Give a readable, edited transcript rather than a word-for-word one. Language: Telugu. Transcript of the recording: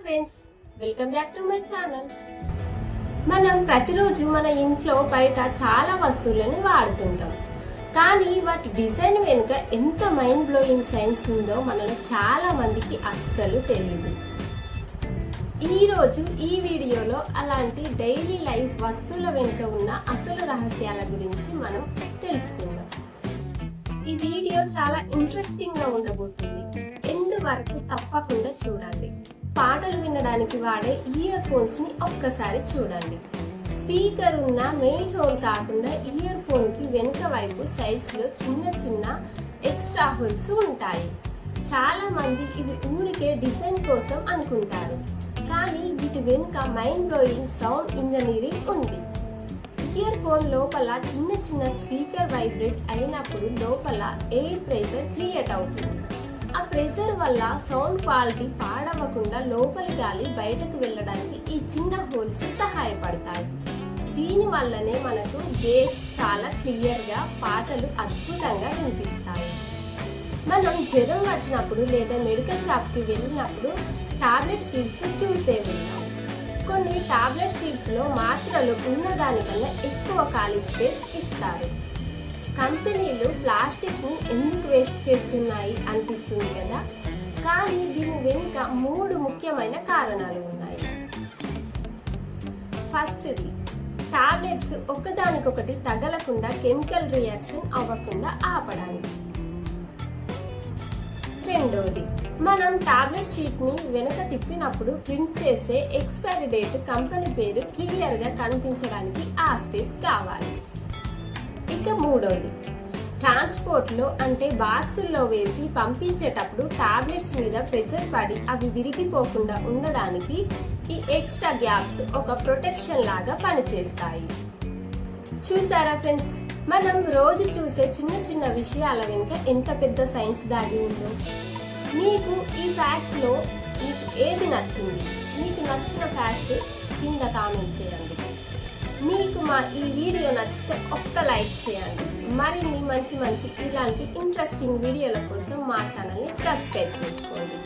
Friends, welcome back to my channel. మనం ప్రతిరోజు మన ఇంట్లో బయట చాలా వస్తువులను వాడుతుంటాం. కానీ వాటి డిజైన్ వెనుక ఎంత మైండ్ బ్లోయింగ్ సైన్స్ ఉందో మనలో చాలా మందికి అస్సలు తెలియదు. ఈరోజు ఈ వీడియోలో అలాంటి డైలీ లైఫ్ వస్తువుల వెనుక ఉన్న అసలు రహస్యాల గురించి మనం తెలుసుకుందాం. ఈ వీడియో చాలా ఇంట్రెస్టింగ్ గా ఉండబోతుంది. ఎండ్ వరకు తప్పకుండా చూడండి. పాటలు వినడానికి వాడే ఇయర్ ఫోన్స్ ని ఒక్కసారి చూడండి. స్పీకర్ ఉన్న మెయిన్ హోల్ కాకుండా ఇయర్ ఫోన్ కి వెనుక వైపు సైడ్స్ లో చిన్న చిన్న ఎక్స్ట్రా హోల్స్ ఉంటాయి. చాలా మంది ఇవి ఊరికే డిజైన్ కోసం అనుకుంటారు, కానీ వీటి వెనుక మైండ్ బ్లోయింగ్ సౌండ్ ఇంజనీరింగ్ ఉంది. ఇయర్ ఫోన్ లోపల చిన్న చిన్న స్పీకర్ వైబ్రేట్ అయినప్పుడు లోపల ఎయిర్ ప్రెషర్ క్రియేట్ అవుతుంది. ఆ ప్రెషర్ వల్ల సౌండ్ క్వాలిటీ పాడవకుండా లోపలి గాలి బయటకు వెళ్ళడానికి ఈ చిన్న హోల్స్ సహాయపడతాయి. దీని వల్లనే మనకు బేస్ చాలా క్లియర్ గా, పాటలు అద్భుతంగా వినిపిస్తాయి. మనం జ్వరం వచ్చినప్పుడు లేదా మెడికల్ షాప్ కి వెళ్ళినప్పుడు టాబ్లెట్ షీట్స్ చూసే ఉన్నాం. కొన్ని టాబ్లెట్ షీట్స్ లో మాత్రలు ఉన్నదానికన్నా ఎక్కువ ఖాళీ స్పేస్ ఇస్తారు. కంపెనీలు ప్లాస్టిక్ ని ఎందుకు వేస్ట్ చేస్తున్నాయి అనిపిస్తుంది కదా, కానీ దీని వెనుక 3 ముఖ్యమైన కారణాలు ఉన్నాయి. ఫస్ట్ది, టాబ్లెట్స్ ఒకదానికొకటి తగలకుండా కెమికల్ రియాక్షన్ అవ్వకుండా ఆపడానికి. రెండోది, మనం టాబ్లెట్ షీట్ ని వెనక తిప్పినప్పుడు ప్రింట్ చేసే ఎక్స్పైరీ డేట్, కంపెనీ పేరు క్లియర్ గా కనిపించడానికి ఆ స్పేస్ కావాలి. ఇక మూడోది, ట్రాన్స్పోర్ట్ లో అంటే బాక్సుల్లో వేసి పంపించేటప్పుడు టాబ్లెట్స్ మీద ప్రెషర్ పడి అవి విరిగిపోకుండా ఉండడానికి ఈ ఎక్స్ట్రా గ్యాప్స్ ఒక ప్రొటెక్షన్ లాగా పనిచేస్తాయి. చూసారా ఫ్రెండ్స్, మనం రోజు చూసే చిన్న చిన్న విషయాల వెనుక ఎంత పెద్ద సైన్స్ దాగి ఉందో. మీకు ఈ ఫ్యాక్ట్స్ లో మీకు ఏది నచ్చింది? మీకు నచ్చిన ఫ్యాక్ట్ కింద కామెంట్ చేయండి. మీకు మా ఈ వీడియో నచ్చితే ఒక్క లైక్ చేయండి. మరిన్ని మంచి ఇలాంటి ఇంట్రెస్టింగ్ వీడియోల కోసం మా ఛానల్ని సబ్స్క్రైబ్ చేసుకోండి.